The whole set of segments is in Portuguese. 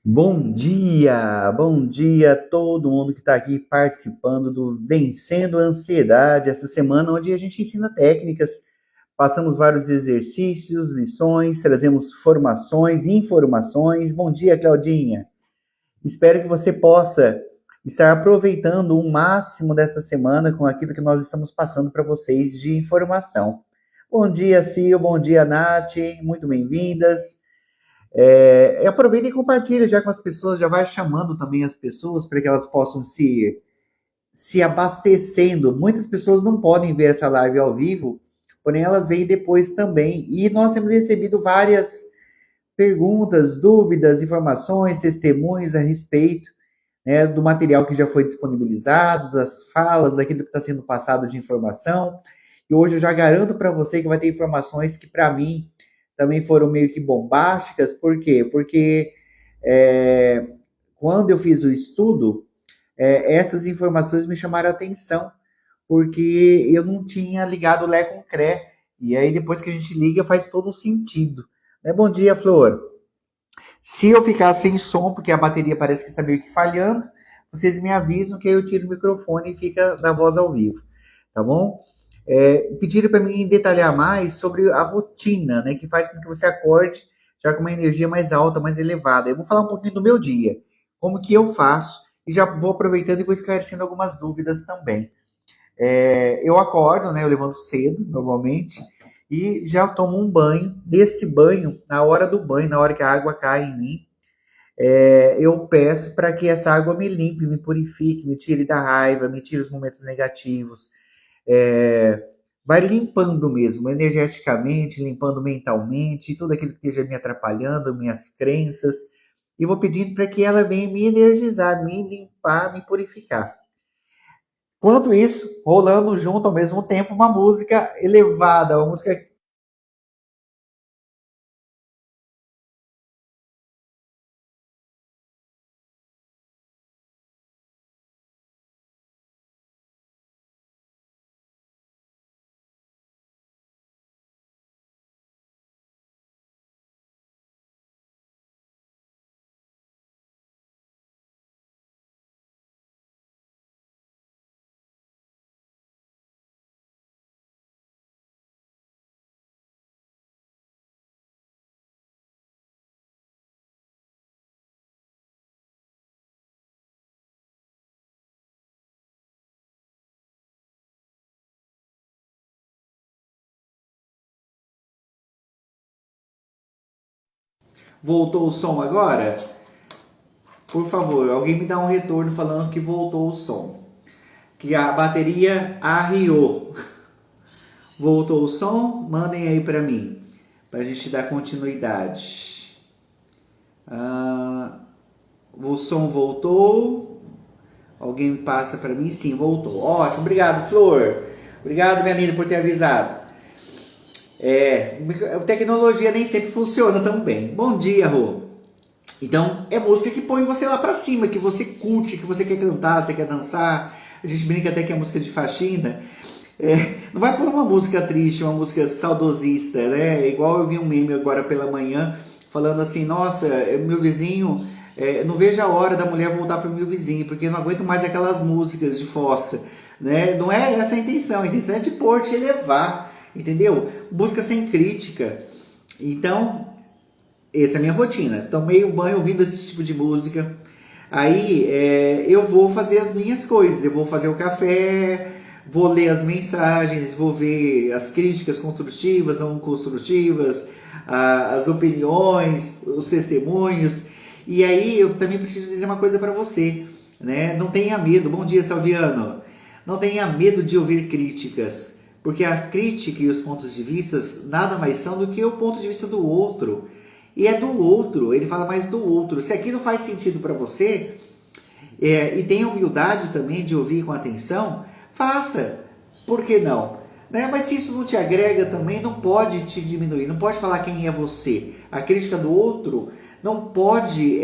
Bom dia a todo mundo que está aqui participando do Vencendo a Ansiedade, essa semana onde a gente ensina técnicas, passamos vários exercícios, lições, trazemos formações, informações. Bom dia, Claudinha. Espero que você possa estar aproveitando o máximo dessa semana com aquilo que nós estamos passando para vocês de informação. Bom dia, Sil, bom dia, Nath, muito bem-vindas. Aproveita e compartilha já com as pessoas, já vai chamando também as pessoas para que elas possam se abastecendo. Muitas pessoas não podem ver essa live ao vivo, porém elas veem depois também. E nós temos recebido várias perguntas, dúvidas, informações, testemunhos a respeito, né, do material que já foi disponibilizado, das falas, daquilo que está sendo passado de informação. E hoje eu já garanto para você que vai ter informações que, para mim, também foram meio que bombásticas. Por quê? Porque é, quando eu fiz o estudo, essas informações me chamaram a atenção, porque eu não tinha ligado Lé com Cré. E aí, depois que a gente liga, faz todo um sentido. Né? Bom dia, Flor. Se eu ficar sem som, porque a bateria parece que está meio que falhando, vocês me avisam que aí eu tiro o microfone e fica na voz ao vivo, tá bom? Pediram para mim detalhar mais sobre a rotina, né, que faz com que você acorde já com uma energia mais alta, mais elevada. Eu vou falar um pouquinho do meu dia, como que eu faço, e já vou aproveitando e vou esclarecendo algumas dúvidas também. Eu acordo, né, eu levanto cedo, normalmente, e já tomo um banho. Desse banho, na hora do banho, na hora que a água cai em mim, eu peço para que essa água me limpe, me purifique, me tire da raiva, me tire os momentos negativos. É, vai limpando mesmo, energeticamente, limpando mentalmente, tudo aquilo que esteja me atrapalhando, minhas crenças. E vou pedindo para que ela venha me energizar, me limpar, me purificar. Enquanto isso, rolando junto ao mesmo tempo uma música elevada, uma música. Voltou o som agora? Por favor, alguém me dá um retorno falando que voltou o som. Que a bateria arriou. Voltou o som? Mandem aí para mim, para a gente dar continuidade. Ah, o som voltou? Alguém passa para mim? Sim, voltou. Ótimo, obrigado, Flor. Obrigado, minha linda, por ter avisado. A tecnologia nem sempre funciona tão bem. Bom dia, Rô. Então, é música que põe você lá pra cima, que você curte, que você quer cantar, você quer dançar. A gente brinca até que é música de faxina. Não vai pôr uma música triste, uma música saudosista, né? Igual eu vi um meme agora pela manhã, falando assim, nossa, meu vizinho, não vejo a hora da mulher voltar pro meu vizinho, porque eu não aguento mais aquelas músicas de fossa, né? Não é essa a intenção é de pôr, te elevar, entendeu? Música sem crítica. Então, essa é a minha rotina. Tomei um banho ouvindo esse tipo de música. Aí eu vou fazer as minhas coisas. Eu vou fazer o café, vou ler as mensagens, vou ver as críticas construtivas, não construtivas, as opiniões, os testemunhos. E aí eu também preciso dizer uma coisa para você, né? Não tenha medo. Bom dia, Salviano. Não tenha medo de ouvir críticas, porque a crítica e os pontos de vista nada mais são do que o ponto de vista do outro. E é do outro, ele fala mais do outro. Se aquilo faz sentido para você, e tem a humildade também de ouvir com atenção, faça. Por que não? Né? Mas se isso não te agrega também, não pode te diminuir, não pode falar quem é você. A crítica do outro não pode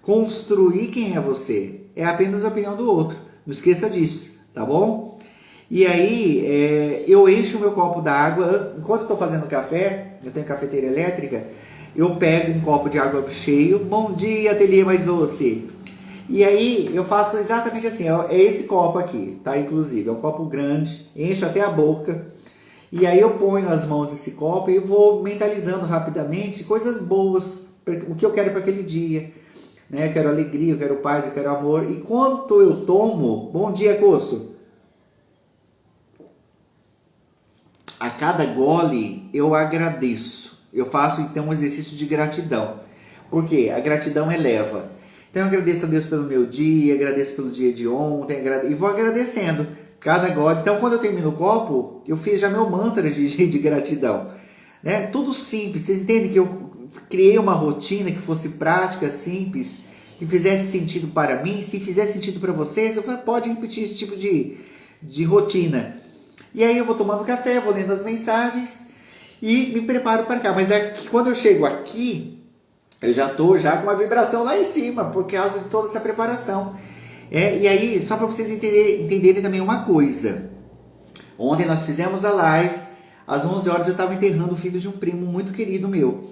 construir quem é você. É apenas a opinião do outro. Não esqueça disso, tá bom? E aí eu encho o meu copo d'água, enquanto eu estou fazendo café, eu tenho cafeteira elétrica, eu pego um copo de água cheio, bom dia, ateliê mais doce. E aí eu faço exatamente assim, é esse copo aqui, tá? Inclusive, é um copo grande, encho até a boca. E aí eu ponho as mãos nesse copo e vou mentalizando rapidamente coisas boas, o que eu quero para aquele dia. Né? Eu quero alegria, eu quero paz, eu quero amor. E quando eu tomo, bom dia, Coço. A cada gole eu agradeço. Eu faço então um exercício de gratidão. Porque a gratidão eleva. Então eu agradeço a Deus pelo meu dia, agradeço pelo dia de ontem, e vou agradecendo cada gole. Então quando eu termino o copo, eu fiz já meu mantra de gratidão. Né? Tudo simples. Vocês entendem que eu criei uma rotina que fosse prática, simples, que fizesse sentido para mim. Se fizer sentido para vocês, você pode repetir esse tipo de rotina. E aí eu vou tomando café, vou lendo as mensagens e me preparo para cá. Mas é que quando eu chego aqui, eu já estou com uma vibração lá em cima, por causa de toda essa preparação. E aí, só para vocês entenderem também uma coisa. Ontem nós fizemos a live, às 11 horas eu estava enterrando o filho de um primo muito querido meu.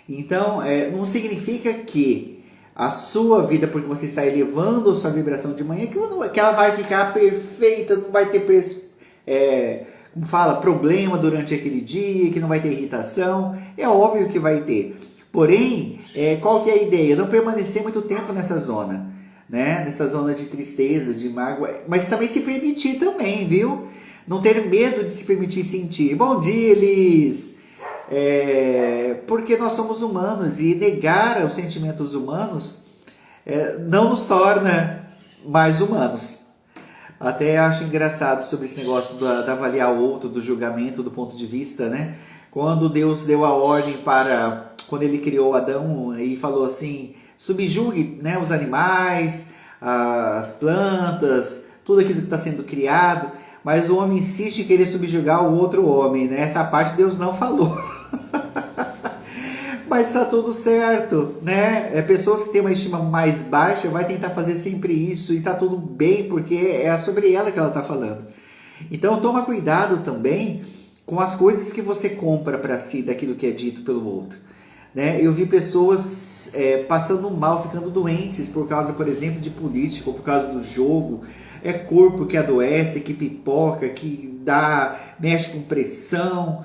Então, não significa que a sua vida, porque você está elevando a sua vibração de manhã, que ela vai ficar perfeita, não vai ter como fala, problema durante aquele dia, que não vai ter irritação. É óbvio que vai ter. Porém, qual que é a ideia? Não permanecer muito tempo nessa zona, né? Nessa zona de tristeza, de mágoa, mas também se permitir também, viu? Não ter medo de se permitir sentir. Bom dia, Elis! Porque nós somos humanos e negar os sentimentos humanos não nos torna mais humanos. Até acho engraçado sobre esse negócio de avaliar o outro, do julgamento, do ponto de vista, né? Quando Deus deu a ordem quando ele criou Adão e falou assim, subjugue, né, os animais, as plantas, tudo aquilo que está sendo criado, mas o homem insiste em querer subjugar o outro homem, né? Essa parte Deus não falou. Mas está tudo certo, né? Pessoas que têm uma estima mais baixa vai tentar fazer sempre isso e está tudo bem, porque é sobre ela que ela está falando. Então toma cuidado também com as coisas que você compra para si daquilo que é dito pelo outro. Né? Eu vi pessoas passando mal, ficando doentes por causa, por exemplo, de política, ou por causa do jogo. É corpo que adoece, que pipoca, que mexe com pressão.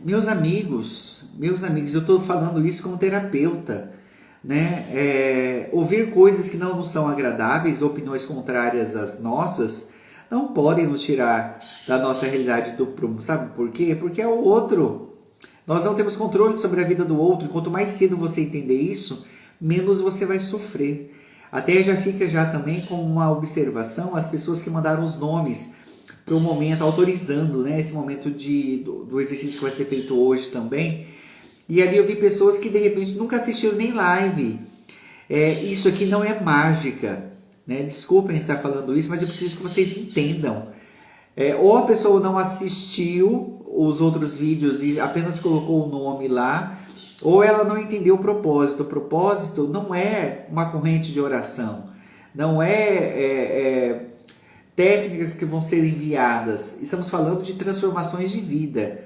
Meus amigos, eu estou falando isso como terapeuta, né? Ouvir coisas que não nos são agradáveis, opiniões contrárias às nossas, não podem nos tirar da nossa realidade do prumo. Sabe por quê? Porque é o outro. Nós não temos controle sobre a vida do outro. Quanto mais cedo você entender isso, menos você vai sofrer. Até já fica também como uma observação as pessoas que mandaram os nomes para o momento, autorizando, né, esse momento do exercício que vai ser feito hoje também. E ali eu vi pessoas que de repente nunca assistiram nem live. Isso aqui não é mágica, né? Desculpem estar falando isso, mas eu preciso que vocês entendam. Ou a pessoa não assistiu os outros vídeos e apenas colocou o nome lá, ou ela não entendeu o propósito. O propósito não é uma corrente de oração, não técnicas que vão ser enviadas. Estamos falando de transformações de vida.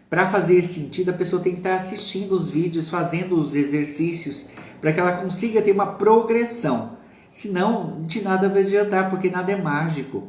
Para fazer sentido, a pessoa tem que estar assistindo os vídeos, fazendo os exercícios, para que ela consiga ter uma progressão. Senão, de nada vai adiantar, porque nada é mágico.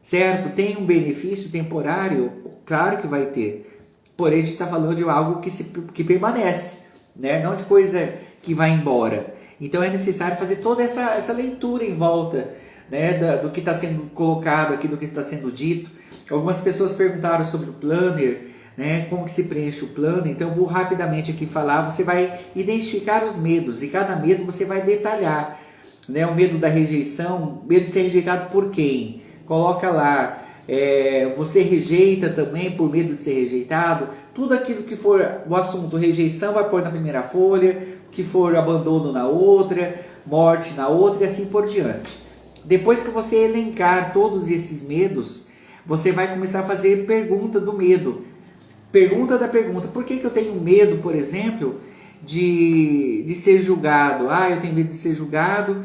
Certo? Tem um benefício temporário? Claro que vai ter. Porém, a gente está falando de algo que permanece, né? Não de coisa que vai embora. Então, é necessário fazer toda essa leitura em volta, né, do que está sendo colocado aqui, do que está sendo dito. Algumas pessoas perguntaram sobre o planner, né, como que se preenche o plano. Então eu vou rapidamente aqui falar. Você vai identificar os medos e cada medo você vai detalhar, né? O medo da rejeição, medo de ser rejeitado por quem? Coloca lá. Você rejeita também por medo de ser rejeitado. Tudo aquilo que for o assunto rejeição vai pôr na primeira folha, o que for abandono na outra, morte na outra e assim por diante. Depois que você elencar todos esses medos, você vai começar a fazer pergunta do medo. Pergunta da pergunta. Por que eu tenho medo, por exemplo, de ser julgado? Eu tenho medo de ser julgado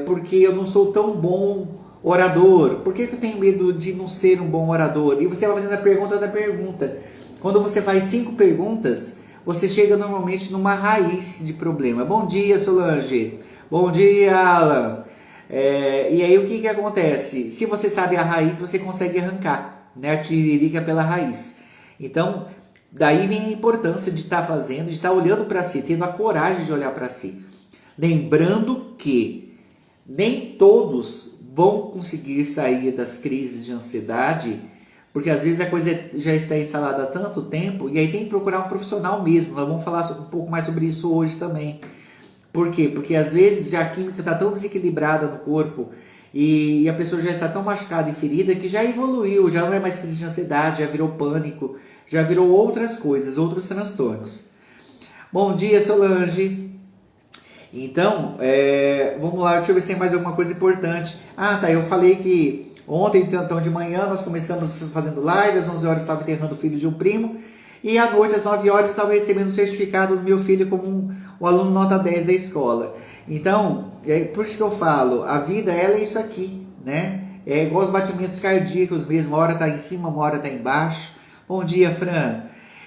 porque eu não sou tão bom orador. Por que eu tenho medo de não ser um bom orador? E você vai fazendo a pergunta da pergunta. Quando você faz 5 perguntas, você chega normalmente numa raiz de problema. Bom dia, Solange. Bom dia, Alan. E aí o que acontece? Se você sabe a raiz, você consegue arrancar, né, a tiririca pela raiz. Então, daí vem a importância de estar fazendo, de estar olhando para si, tendo a coragem de olhar para si. Lembrando que nem todos vão conseguir sair das crises de ansiedade, porque às vezes a coisa já está instalada há tanto tempo, e aí tem que procurar um profissional mesmo. Nós vamos falar um pouco mais sobre isso hoje também. Por quê? Porque às vezes já a química está tão desequilibrada no corpo e a pessoa já está tão machucada e ferida que já evoluiu, já não é mais crise de ansiedade, já virou pânico, já virou outras coisas, outros transtornos. Bom dia, Solange. Então, vamos lá, deixa eu ver se tem mais alguma coisa importante. Tá, eu falei que ontem, então de manhã, nós começamos fazendo live, às 11 horas estava enterrando o filho de um primo, e à noite, às 9 horas, eu estava recebendo o certificado do meu filho como um aluno nota 10 da escola. Então, por isso que eu falo, a vida, ela é isso aqui, né? É igual os batimentos cardíacos mesmo, uma hora está em cima, uma hora está embaixo. Bom dia, Fran.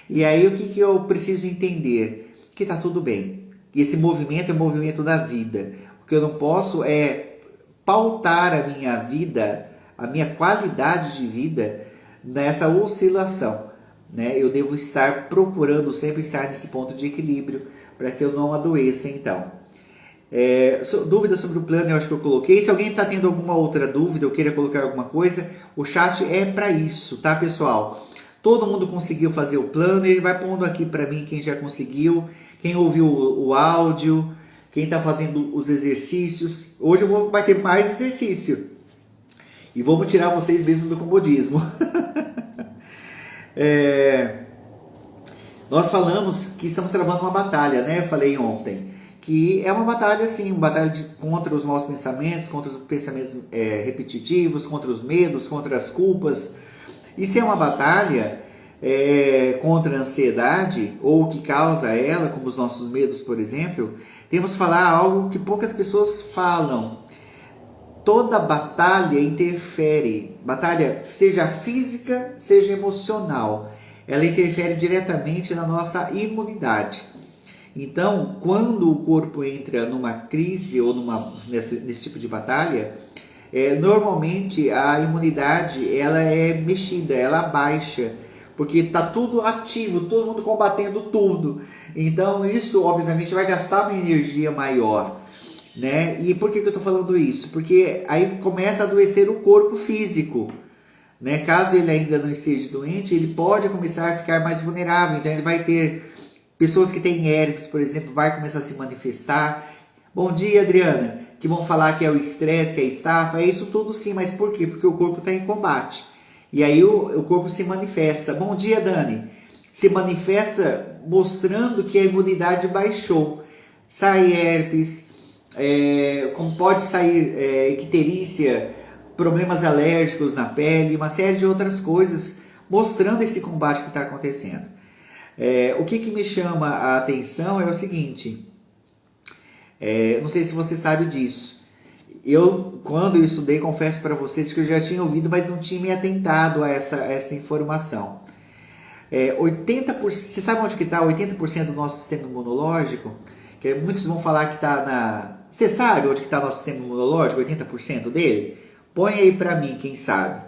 E aí, o que eu preciso entender? Que está tudo bem. E esse movimento é o movimento da vida. O que eu não posso é pautar a minha vida, a minha qualidade de vida nessa oscilação, né? Eu devo estar procurando sempre estar nesse ponto de equilíbrio para que eu não adoeça, então. Dúvida sobre o plano, eu acho que eu coloquei. Se alguém está tendo alguma outra dúvida ou queira colocar alguma coisa, o chat é para isso, tá, pessoal? Todo mundo conseguiu fazer o plano, ele vai pondo aqui para mim quem já conseguiu, quem ouviu o áudio, quem está fazendo os exercícios. Hoje vai ter mais exercício. E vamos tirar vocês mesmo do comodismo. Nós falamos que estamos travando uma batalha, né? Eu falei ontem. Que é uma batalha, sim, uma batalha contra os maus pensamentos, contra os pensamentos repetitivos, contra os medos, contra as culpas. E se é uma batalha contra a ansiedade, ou o que causa ela, como os nossos medos, por exemplo, temos que falar algo que poucas pessoas falam. Toda batalha interfere, batalha seja física, seja emocional, ela interfere diretamente na nossa imunidade. Então, quando o corpo entra numa crise ou nesse tipo de batalha, normalmente a imunidade ela é mexida, ela baixa, porque está tudo ativo, todo mundo combatendo tudo. Então isso obviamente vai gastar uma energia maior, né? E por que eu estou falando isso? Porque aí começa a adoecer o corpo físico, né? Caso ele ainda não esteja doente, ele pode começar a ficar mais vulnerável. Então ele vai ter pessoas que têm herpes, por exemplo, vai começar a se manifestar. Bom dia, Adriana. Que vão falar que é o estresse, que é a estafa, é isso tudo sim, mas por quê? Porque o corpo está em combate. E aí o corpo se manifesta. Bom dia, Dani. Se manifesta mostrando que a imunidade baixou. Sai herpes, como pode sair icterícia, problemas alérgicos na pele, uma série de outras coisas, mostrando esse combate que está acontecendo. O que me chama a atenção é o seguinte... não sei se você sabe disso. Quando eu estudei, confesso para vocês que eu já tinha ouvido, mas não tinha me atentado a essa informação. 80%, você sabe onde que está 80% do nosso sistema imunológico? Que muitos vão falar que está na... Você sabe onde que está nosso sistema imunológico, 80% dele? Põe aí para mim, quem sabe.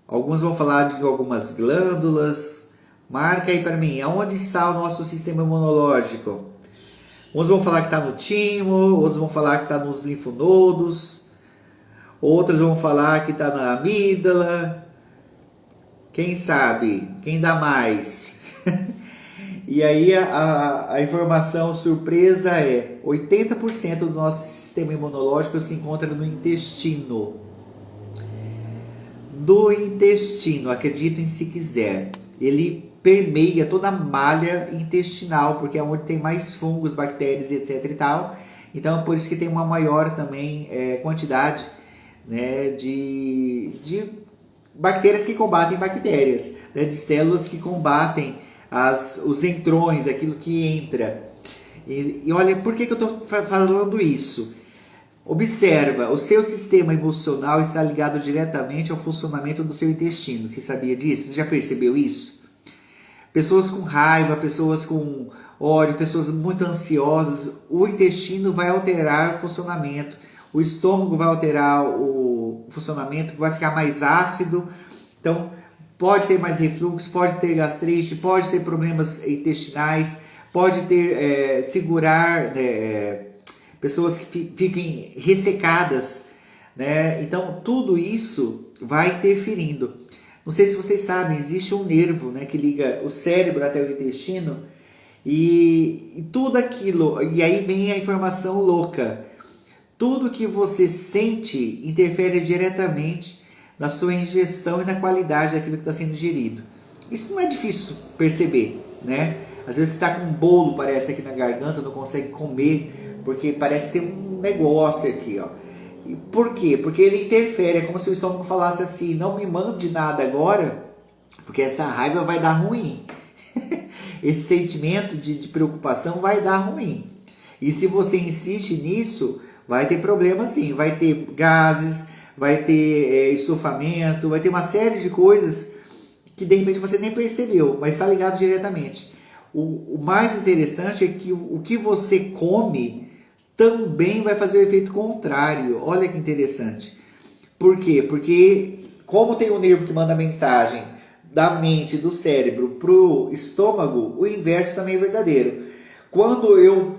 Alguns vão falar de algumas glândulas. Marca aí para mim, aonde está o nosso sistema imunológico? Uns vão falar que está no timo, outros vão falar que está nos linfonodos, outros vão falar que está na amígdala. Quem sabe? Quem dá mais? E aí a informação surpresa é 80% do nosso sistema imunológico se encontra no intestino. Do intestino, acreditem se quiser. Ele permeia toda a malha intestinal, porque é onde tem mais fungos, bactérias, etc e tal. Então, por isso que tem uma maior também quantidade, né, de bactérias que combatem bactérias, né, de células que combatem os entrões, aquilo que entra. E olha, por que eu estou falando isso? Observa, o seu sistema emocional está ligado diretamente ao funcionamento do seu intestino. Você sabia disso? Você já percebeu isso? Pessoas com raiva, pessoas com ódio, pessoas muito ansiosas, o intestino vai alterar o funcionamento, o estômago vai alterar o funcionamento, vai ficar mais ácido, então pode ter mais refluxo, pode ter gastrite, pode ter problemas intestinais, pode ter pessoas que fiquem ressecadas, né? Então tudo isso vai interferindo. Não sei se vocês sabem, existe um nervo, né, que liga o cérebro até o intestino e tudo aquilo, e aí vem a informação louca. Tudo que você sente interfere diretamente na sua ingestão e na qualidade daquilo que está sendo ingerido. Isso não é difícil perceber, né? Às vezes você está com um bolo, parece, aqui na garganta, não consegue comer, porque parece ter um negócio aqui, ó. E por quê? Porque ele interfere, é como se o estômago falasse assim, não me mande nada agora, porque essa raiva vai dar ruim. Esse sentimento de preocupação vai dar ruim. E se você insiste nisso, vai ter problema sim, vai ter gases, vai ter estufamento, vai ter uma série de coisas que de repente você nem percebeu, mas está ligado diretamente. O mais interessante é que o que você come também vai fazer o efeito contrário. Olha que interessante. Por quê? Porque como tem um nervo que manda mensagem da mente, do cérebro para o estômago, o inverso também é verdadeiro. Quando eu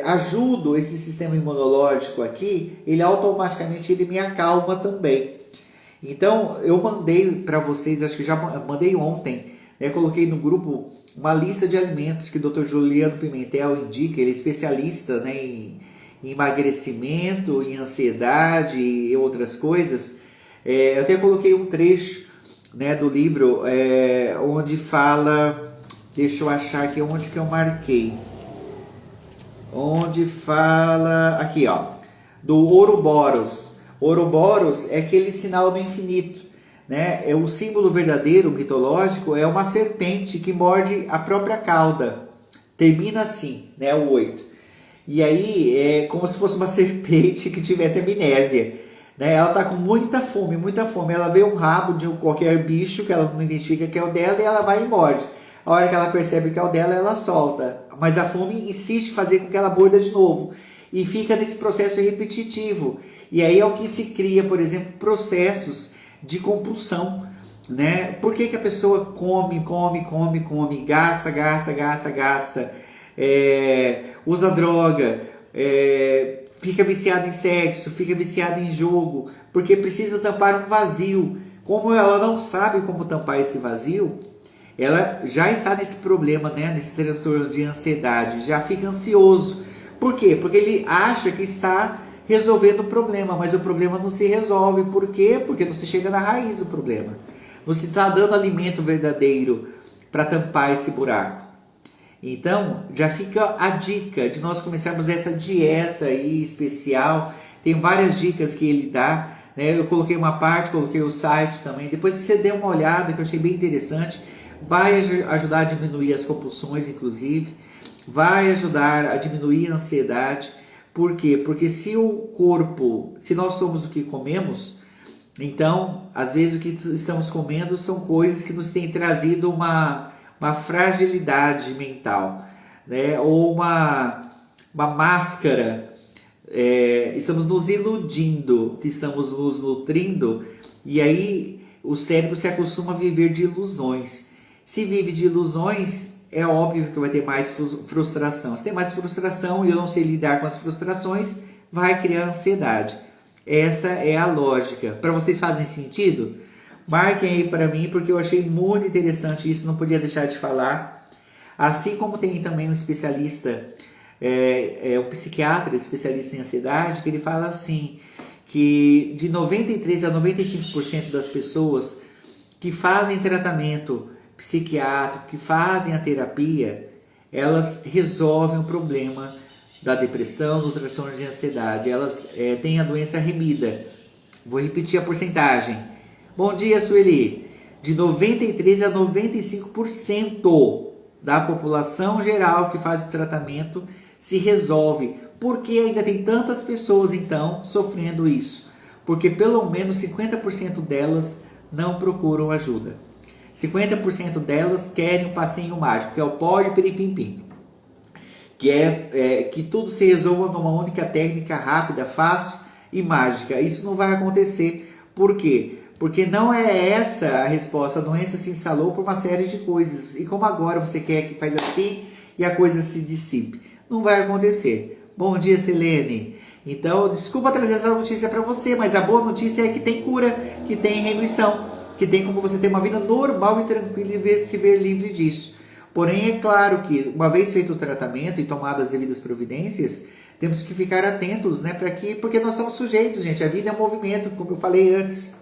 ajudo esse sistema imunológico aqui, ele automaticamente me acalma também. Então eu mandei para vocês, acho que já mandei ontem, né, coloquei no grupo uma lista de alimentos que o Dr. Juliano Pimentel indica. Ele é especialista, né, em emagrecimento, em ansiedade e outras coisas. Eu até coloquei um trecho, né, do livro onde fala, deixa eu achar aqui onde que eu marquei, onde fala, aqui ó, do Ouroboros. Ouroboros é aquele sinal do infinito, né? É o símbolo verdadeiro, mitológico, é uma serpente que morde a própria cauda. Termina assim, né? O 8. E aí é como se fosse uma serpente que tivesse amnésia, né? Ela tá com muita fome, muita fome. Ela vê um rabo de qualquer bicho que ela não identifica que é o dela e ela vai e morde. A hora que ela percebe que é o dela, ela solta. Mas a fome insiste em fazer com que ela morda de novo. E fica nesse processo repetitivo. E aí é o que se cria, por exemplo, processos de compulsão, né? Por que que a pessoa come, gasta, usa droga, fica viciada em sexo, fica viciada em jogo, porque precisa tampar um vazio. Como ela não sabe como tampar esse vazio, ela já está nesse problema, né? Nesse transtorno de ansiedade, já fica ansioso. Por quê? Porque ele acha que está resolvendo o problema, mas o problema não se resolve. Por quê? Porque não se chega na raiz do problema. Não se está dando alimento verdadeiro para tampar esse buraco. Então, já fica a dica de nós começarmos essa dieta aí especial. Tem várias dicas que ele dá, né? Eu coloquei uma parte, coloquei o site também. Depois você dê uma olhada, que eu achei bem interessante. Vai ajudar a diminuir as compulsões, inclusive. Vai ajudar a diminuir a ansiedade. Por quê? Porque se nós somos o que comemos, então, às vezes o que estamos comendo são coisas que nos têm trazido uma fragilidade mental, né? Ou uma máscara. Estamos nos iludindo, que estamos nos nutrindo, e aí o cérebro se acostuma a viver de ilusões. Se vive de ilusões, é óbvio que vai ter mais frustração. Se tem mais frustração e eu não sei lidar com as frustrações, vai criar ansiedade. Essa é a lógica. Para vocês fazem sentido? Marquem aí para mim, porque eu achei muito interessante isso, não podia deixar de falar. Assim como tem também um especialista, um psiquiatra especialista em ansiedade, que ele fala assim, que de 93% a 95% das pessoas que fazem tratamento psiquiátrico, que fazem a terapia, elas resolvem o problema da depressão, do transtorno de ansiedade. Elas têm a doença remida. Vou repetir a porcentagem. Bom dia, Sueli. De 93% a 95% da população geral que faz o tratamento se resolve. Por que ainda tem tantas pessoas, então, sofrendo isso? Porque pelo menos 50% delas não procuram ajuda. 50% delas querem um passinho mágico, que é o pó e o pirim-pim-pim. Que é que tudo se resolva numa única técnica rápida, fácil e mágica. Isso não vai acontecer. Por quê? Porque não é essa a resposta. A doença se instalou por uma série de coisas. E como agora você quer que faz assim e a coisa se dissipe? Não vai acontecer. Bom dia, Selene. Então, desculpa trazer essa notícia para você, mas a boa notícia é que tem cura, que tem remissão, que tem como você ter uma vida normal e tranquila e se ver livre disso. Porém, é claro que, uma vez feito o tratamento e tomadas as devidas providências, temos que ficar atentos, né? Porque nós somos sujeitos, gente. A vida é um movimento, como eu falei antes.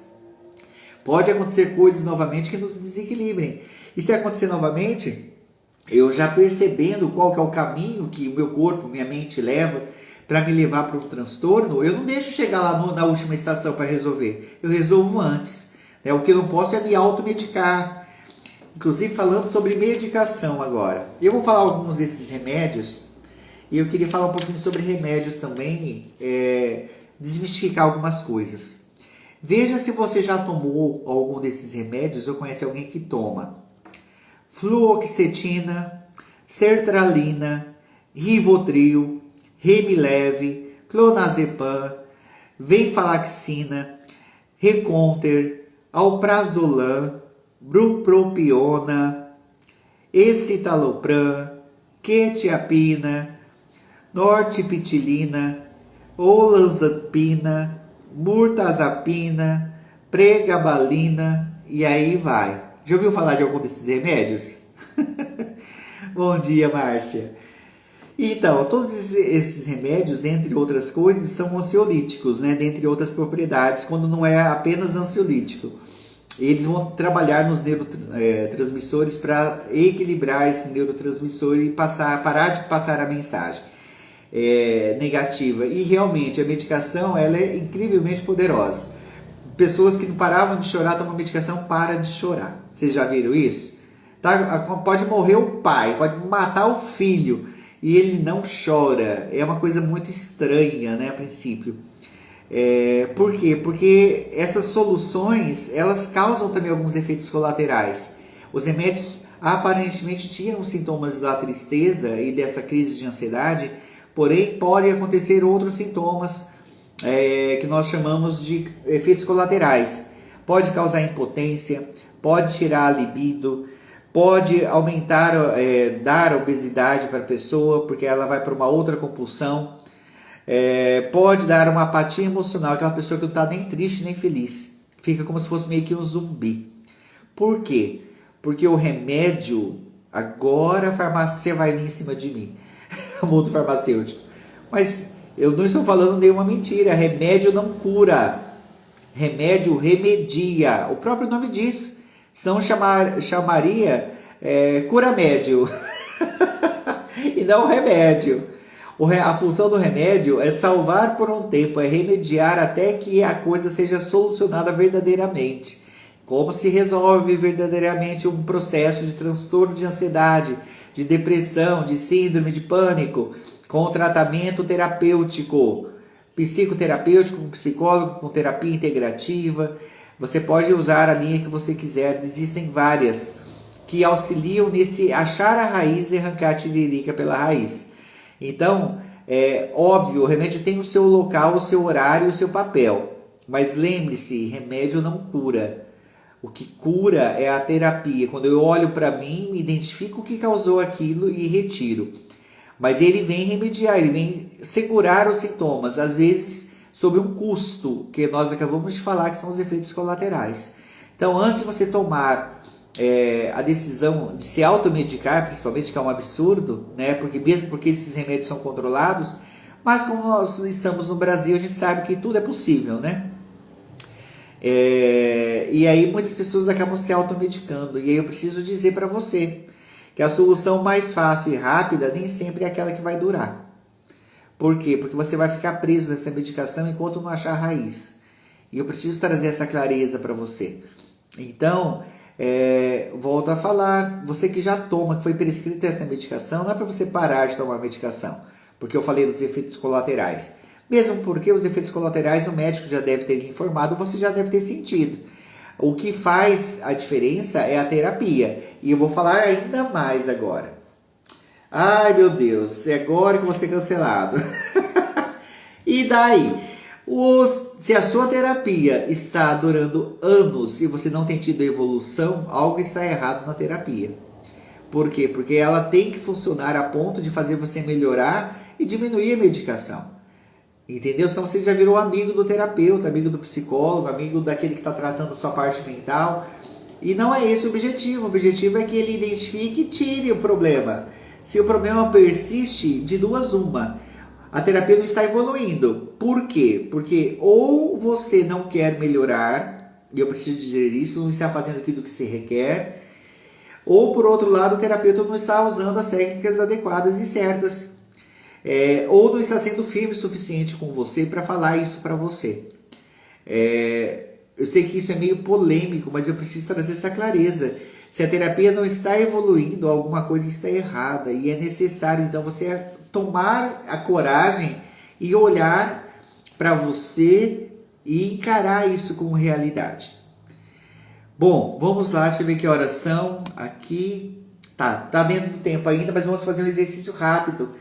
Pode acontecer coisas novamente que nos desequilibrem. E se acontecer novamente, eu já percebendo qual que é o caminho que o meu corpo, minha mente leva para me levar para um transtorno, eu não deixo chegar lá na última estação para resolver. Eu resolvo antes. O que eu não posso é me automedicar. Inclusive falando sobre medicação agora. Eu vou falar alguns desses remédios e eu queria falar um pouquinho sobre remédio também, desmistificar algumas coisas. Veja se você já tomou algum desses remédios ou conhece alguém que toma. Fluoxetina, sertralina, Rivotril, Remileve, Clonazepam, Venlafaxina, Reconter, Alprazolam, Bupropiona, Escitalopram, Quetiapina, Nortriptilina, Olanzapina, Mirtazapina, Pregabalina e aí vai. Já ouviu falar de algum desses remédios? Bom dia, Márcia. Então, todos esses remédios, entre outras coisas, são ansiolíticos, né? Dentre outras propriedades, quando não é apenas ansiolítico. Eles vão trabalhar nos neurotransmissores para equilibrar esse neurotransmissor e parar de passar a mensagem negativa. E realmente a medicação ela é incrivelmente poderosa. Pessoas que não paravam de chorar tomam medicação, para de chorar. Vocês já viram isso? Tá? Pode morrer o pai, pode matar o filho e ele não chora. É uma coisa muito estranha, né, a princípio. Por quê? Porque essas soluções, elas causam também alguns efeitos colaterais. Os remédios aparentemente tiram sintomas da tristeza e dessa crise de ansiedade, porém podem acontecer outros sintomas que nós chamamos de efeitos colaterais. Pode causar impotência, pode tirar a libido, pode aumentar, dar obesidade para a pessoa, porque ela vai para uma outra compulsão. Pode dar uma apatia emocional, aquela pessoa que não está nem triste nem feliz, fica como se fosse meio que um zumbi. Por quê? Porque o remédio, agora a farmácia vai vir em cima de mim, o mundo farmacêutico, mas eu não estou falando nenhuma mentira. Remédio não cura, remédio remedia, o próprio nome diz, senão chamaria cura-médio e não remédio. A função do remédio é salvar por um tempo, é remediar até que a coisa seja solucionada verdadeiramente. Como se resolve verdadeiramente um processo de transtorno de ansiedade, de depressão, de síndrome de pânico, com tratamento terapêutico, psicoterapêutico, com psicólogo, com terapia integrativa. Você pode usar a linha que você quiser, existem várias que auxiliam nesse achar a raiz e arrancar a tiririca pela raiz. Então, óbvio, o remédio tem o seu local, o seu horário, o seu papel. Mas lembre-se, remédio não cura. O que cura é a terapia. Quando eu olho para mim, identifico o que causou aquilo e retiro. Mas ele vem remediar, ele vem segurar os sintomas, às vezes sob um custo, que nós acabamos de falar que são os efeitos colaterais. Então, antes de você tomar a decisão de se automedicar, principalmente, que é um absurdo, né? Mesmo porque esses remédios são controlados, mas como nós estamos no Brasil, a gente sabe que tudo é possível, né? E aí muitas pessoas acabam se automedicando, e aí eu preciso dizer para você que a solução mais fácil e rápida nem sempre é aquela que vai durar. Por quê? Porque você vai ficar preso nessa medicação enquanto não achar a raiz. E eu preciso trazer essa clareza para você. Então, volto a falar, você que já toma, que foi prescrita essa medicação, não é para você parar de tomar a medicação, porque eu falei dos efeitos colaterais. Mesmo porque os efeitos colaterais o médico já deve ter lhe informado, você já deve ter sentido. O que faz a diferença é a terapia. E eu vou falar ainda mais agora. Ai, meu Deus, é agora que eu vou ser cancelado. E daí? Se a sua terapia está durando anos e você não tem tido evolução, algo está errado na terapia. Por quê? Porque ela tem que funcionar a ponto de fazer você melhorar e diminuir a medicação. Entendeu? Senão você já virou amigo do terapeuta, amigo do psicólogo, amigo daquele que está tratando sua parte mental. E não é esse o objetivo. O objetivo é que ele identifique e tire o problema. Se o problema persiste, de duas uma. A terapia não está evoluindo. Por quê? Porque ou você não quer melhorar, e eu preciso dizer isso, não está fazendo aquilo que se requer, ou por outro lado, o terapeuta não está usando as técnicas adequadas e certas. Ou não está sendo firme o suficiente com você para falar isso para você. Eu sei que isso é meio polêmico, mas eu preciso trazer essa clareza. Se a terapia não está evoluindo, alguma coisa está errada. E é necessário, então, você tomar a coragem e olhar para você e encarar isso como realidade. Bom, vamos lá, deixa eu ver que horas são aqui. Tá dentro do tempo ainda, mas vamos fazer um exercício rápido.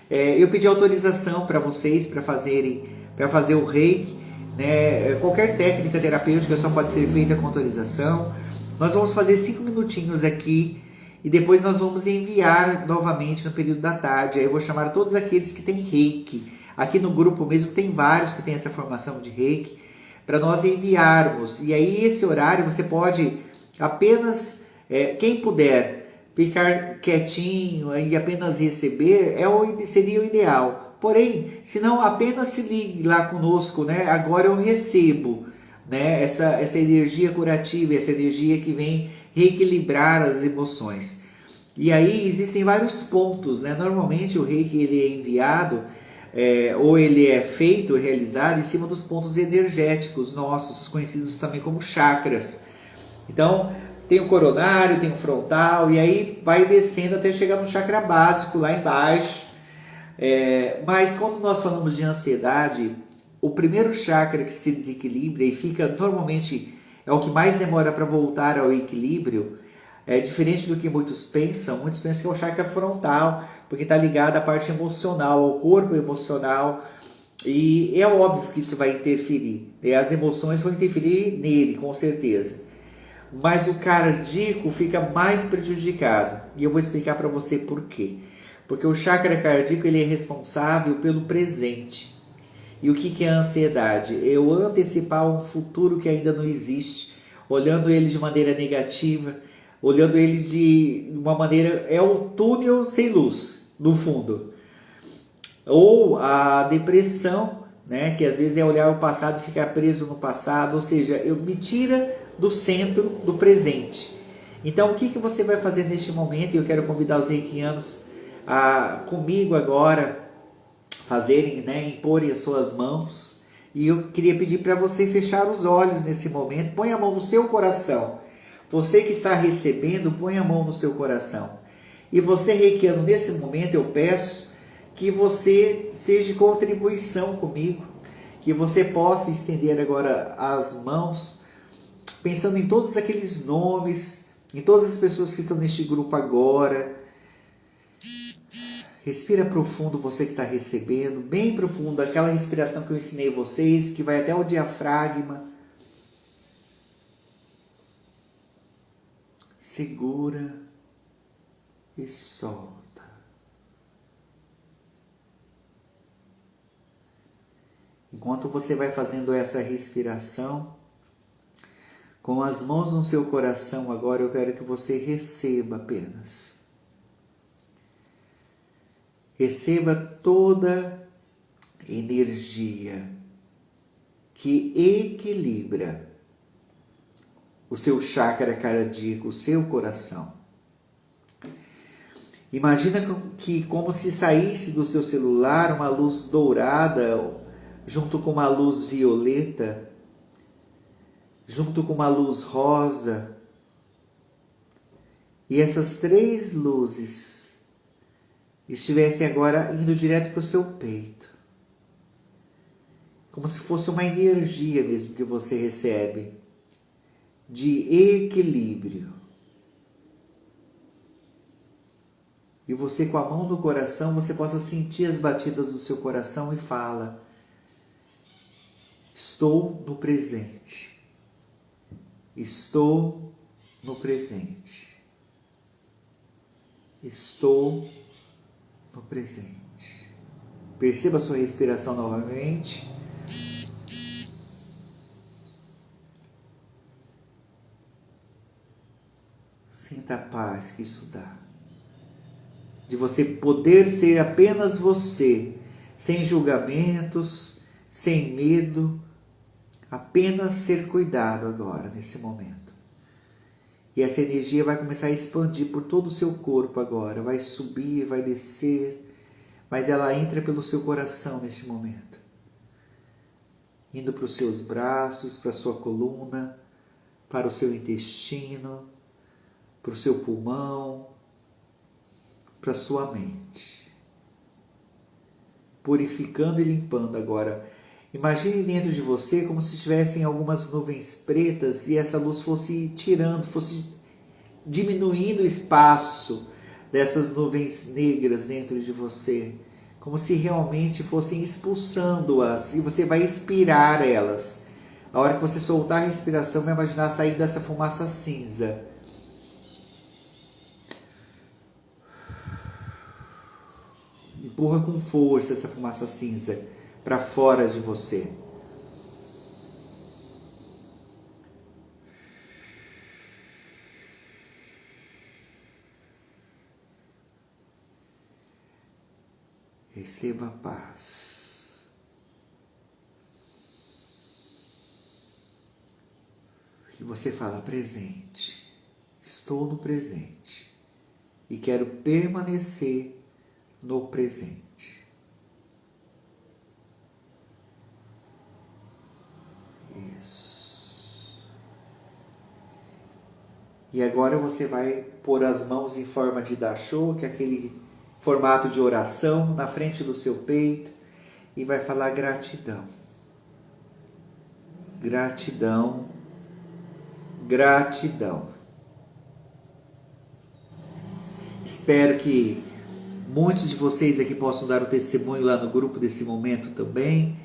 Eu pedi autorização para vocês para fazer o reiki, né? Qualquer técnica terapêutica só pode ser feita com autorização. Nós vamos fazer 5 minutinhos aqui e depois nós vamos enviar novamente no período da tarde. Aí eu vou chamar todos aqueles que têm reiki. Aqui no grupo mesmo tem vários que têm essa formação de reiki, para nós enviarmos. E aí esse horário você pode apenas, quem puder ficar quietinho e apenas receber, seria o ideal. Porém, se não, apenas se ligue lá conosco, né? Agora eu recebo, né? Essa energia curativa, essa energia que vem reequilibrar as emoções. E aí existem vários pontos, né? Normalmente o reiki ele é enviado, ou ele é feito, realizado em cima dos pontos energéticos nossos, conhecidos também como chakras. Então, tem o coronário, tem o frontal, e aí vai descendo até chegar no chakra básico, lá embaixo. Mas quando nós falamos de ansiedade, o primeiro chakra que se desequilibra e fica, normalmente, é o que mais demora para voltar ao equilíbrio, diferente do que muitos pensam que é o chakra frontal, porque está ligado à parte emocional, ao corpo emocional, e é óbvio que isso vai interferir, as emoções vão interferir nele, com certeza, mas o cardíaco fica mais prejudicado, e eu vou explicar para você por quê. Porque o chakra cardíaco ele é responsável pelo presente. E o que é a ansiedade? Eu antecipar um futuro que ainda não existe, olhando ele de maneira negativa, olhando ele de uma maneira... É o túnel sem luz, no fundo. Ou a depressão, né? Que às vezes é olhar o passado e ficar preso no passado. Ou seja, me tira do centro do presente. Então, o que você vai fazer neste momento? E eu quero convidar os reikianos a, comigo agora, fazerem, né? Imporem as suas mãos. E eu queria pedir para você fechar os olhos nesse momento. Põe a mão no seu coração. Você que está recebendo, põe a mão no seu coração. E você, reikiano, nesse momento eu peço que você seja de contribuição comigo, que você possa estender agora as mãos, pensando em todos aqueles nomes, em todas as pessoas que estão neste grupo agora. Respira profundo, você que está recebendo, bem profundo, aquela respiração que eu ensinei vocês, que vai até o diafragma. Segura e solta. Enquanto você vai fazendo essa respiração, com as mãos no seu coração, agora eu quero que você receba apenas. Receba toda energia que equilibra o seu chakra cardíaco, o seu coração. Imagina que como se saísse do seu celular uma luz dourada, junto com uma luz violeta, junto com uma luz rosa, e essas 3 luzes estivessem agora indo direto para o seu peito, como se fosse uma energia mesmo que você recebe. de equilíbrio. E você, com a mão no coração, você possa sentir as batidas do seu coração e fala: estou no presente. Estou no presente. Estou no presente. Perceba a sua respiração novamente. Sinta a paz que isso dá. De você poder ser apenas você, sem julgamentos, sem medo, apenas ser cuidado agora, nesse momento. E essa energia vai começar a expandir por todo o seu corpo agora, vai subir, vai descer, mas ela entra pelo seu coração neste momento. Indo para os seus braços, para a sua coluna, para o seu intestino, para o seu pulmão, para a sua mente. Purificando e limpando agora. Imagine dentro de você como se tivessem algumas nuvens pretas e essa luz fosse tirando, fosse diminuindo o espaço dessas nuvens negras dentro de você. Como se realmente fossem expulsando-as e você vai expirar elas. A hora que você soltar a respiração, vai imaginar sair dessa fumaça cinza. Empurra com força essa fumaça cinza para fora de você. Receba a paz. E você fala: presente. Estou no presente. E quero permanecer no presente. Isso. E agora você vai pôr as mãos em forma de dachô, que é aquele formato de oração, na frente do seu peito, e vai falar: gratidão. Gratidão. Gratidão. Espero que muitos de vocês aqui possam dar o testemunho lá no grupo desse momento também.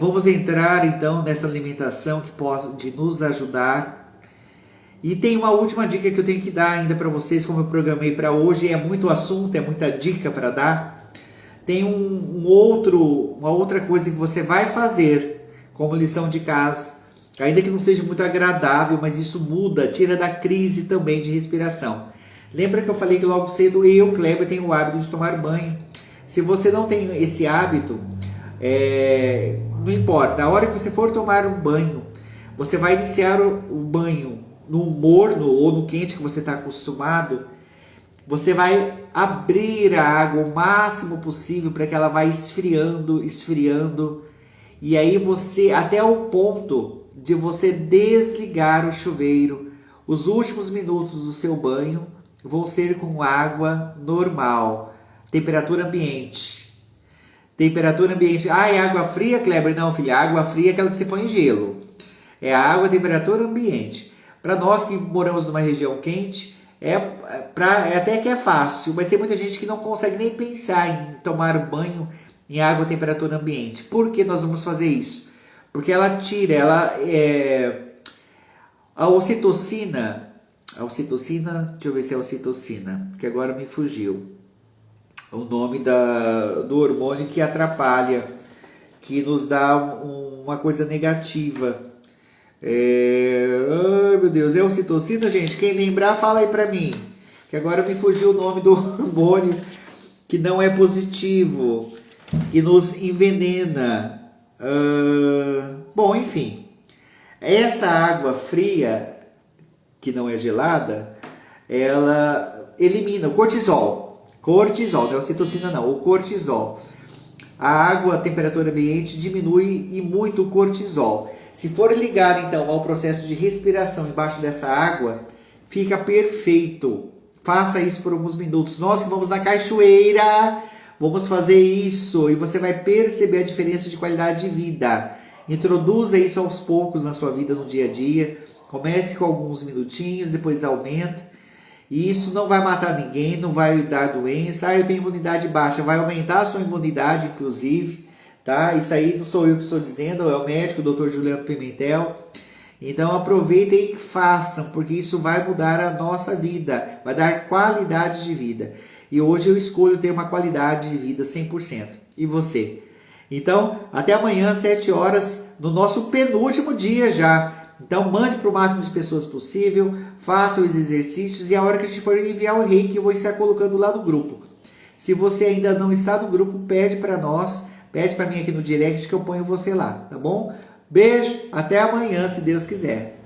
Vamos entrar então nessa alimentação que pode nos ajudar. E tem uma última dica que eu tenho que dar ainda para vocês, como eu programei para hoje. É muito assunto, é muita dica para dar. Tem uma outra coisa que você vai fazer como lição de casa. Ainda que não seja muito agradável, mas isso muda, tira da crise também de respiração. Lembra que eu falei que logo cedo eu, Kleber, tenho o hábito de tomar banho. Se você não tem esse hábito, não importa. A hora que você for tomar um banho, você vai iniciar o banho no morno ou no quente que você está acostumado. Você vai abrir a água o máximo possível para que ela vá esfriando, esfriando. E aí você, até o ponto de você desligar o chuveiro, os últimos minutos do seu banho vão ser com água normal, temperatura ambiente. Temperatura ambiente. Ah, é água fria, Kleber? Não, filha, a água fria é aquela que você põe em gelo. É a água temperatura ambiente. Para nós que moramos numa região quente, até que é fácil, mas tem muita gente que não consegue nem pensar em tomar banho em água temperatura ambiente. Por que nós vamos fazer isso? Porque ela tira, a ocitocina, deixa eu ver se é ocitocina, que agora me fugiu o nome do hormônio que atrapalha, que nos dá uma coisa negativa. Ai meu Deus, é ocitocina, gente? Quem lembrar, fala aí pra mim, que agora me fugiu o nome do hormônio que não é positivo, que nos envenena. Bom, enfim, essa água fria, que não é gelada, ela elimina o cortisol, não é ocitocina não, o cortisol. A água a temperatura ambiente diminui e muito o cortisol. Se for ligar então ao processo de respiração embaixo dessa água, fica perfeito. Faça isso por alguns minutos. Nós que vamos na cachoeira, vamos fazer isso e você vai perceber a diferença de qualidade de vida. Introduza isso aos poucos na sua vida no dia a dia. Comece com alguns minutinhos, depois aumenta. E isso não vai matar ninguém, não vai dar doença. Eu tenho imunidade baixa, vai aumentar a sua imunidade, inclusive. Tá? Isso aí não sou eu que estou dizendo, é o médico, o Dr. Juliano Pimentel. Então aproveitem e façam, porque isso vai mudar a nossa vida, vai dar qualidade de vida. E hoje eu escolho ter uma qualidade de vida 100%. E você? Então, até amanhã, 7 horas, no nosso penúltimo dia já. Então, mande para o máximo de pessoas possível, faça os exercícios e a hora que a gente for enviar o reiki, eu vou estar colocando lá no grupo. Se você ainda não está no grupo, pede para nós, pede para mim aqui no direct que eu ponho você lá, tá bom? Beijo, até amanhã, se Deus quiser.